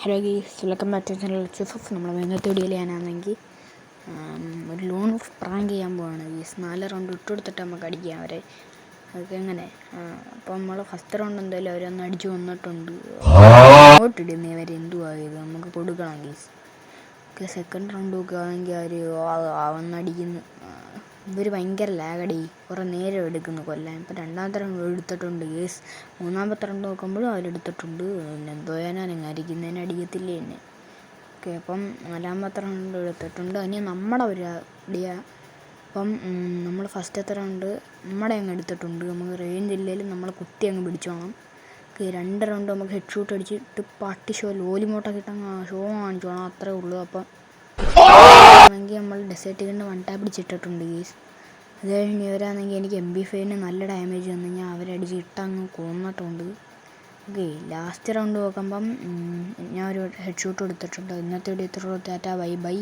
Hello guys, welcome back to channel ചിഫഫ്. നമ്മൾ ഇന്നത്തെ വീഡിയോയിൽ ഞാനാണെങ്കിൽ ഒരു ലോൺ പ്രാങ്ക് ചെയ്യാൻ പോവാണ് ഗീസ്. 4 റൗണ്ട് ഇട്ടുകൊടുത്തിട്ട് നമുക്ക് അടിക്കാം അവരെ. അതൊക്കെ എങ്ങനെ അപ്പോൾ നമ്മൾ ഫസ്റ്റ് റൗണ്ട് എന്തായാലും അവരൊന്ന് അടിച്ച് വന്നിട്ടുണ്ട്. ഓട്ടിടുന്ന ഇവർ എന്തുവാ ഇത് നമുക്ക് കൊടുക്കണം ഗീസ്. ഓക്കെ, സെക്കൻഡ് റൗണ്ട് ഒക്കെ ആണെങ്കിൽ അവർ വന്നടിക്കുന്നു. ഇവർ ഭയങ്കര ലാഗടി, കുറേ നേരം എടുക്കുന്നു കൊല്ലാൻ. ഇപ്പം രണ്ടാമത്തെ റൗണ്ട് എടുത്തിട്ടുണ്ട് ഗേസ്. മൂന്നാമത്തെ റൗണ്ട് നോക്കുമ്പോഴും അവരെടുത്തിട്ടുണ്ട്. പിന്നെ എന്തോ ഞാനങ്ങ് അരിക്കുന്നതിന് അടിക്കത്തില്ലേ എന്നെ. ഓക്കെ, അപ്പം നാലാമത്തെ റൗണ്ട് എടുത്തിട്ടുണ്ട്. ഇനി നമ്മുടെ ഒരു അടിയ. അപ്പം നമ്മൾ ഫസ്റ്റത്തെ റൗണ്ട് നമ്മുടെ അങ്ങ് എടുത്തിട്ടുണ്ട്. നമുക്ക് റേഞ്ച് ഇല്ലെങ്കിലും നമ്മൾ കുത്തി അങ്ങ് പിടിച്ചോണം. ഓക്കെ, 2 റൗണ്ട് നമുക്ക് ഹെഡ് ഷൂട്ട് അടിച്ചിട്ട് പാട്ടി ഷോ ലോലിമോട്ടൊക്കെ ഇട്ടങ്ങ് ഷോ കാണിച്ചോണം, അത്രേ ഉള്ളൂ. അപ്പം ആണെങ്കിൽ നമ്മൾ ഡെസേർട്ട് കണ്ട് 1 ടാപ്പ് പിടിച്ചിട്ടിട്ടുണ്ട് ഗീസ്. അത് കഴിഞ്ഞ് ഇവരാണെങ്കിൽ എനിക്ക് MP5 നല്ല ഡാമേജ് വന്നു. ഞാൻ അവരടിച്ച് ഇട്ടങ്ങ് കൊന്നിട്ടുണ്ട്. ഓക്കെ, ലാസ്റ്റ് റൗണ്ട് നോക്കുമ്പം ഞാൻ ഒരു ഹെഡ് ഷൂട്ട് എടുത്തിട്ടുണ്ട്. ഇന്നത്തെ വീഡിയോ ഇത്രയുള്ളൂ. Tata, bye by.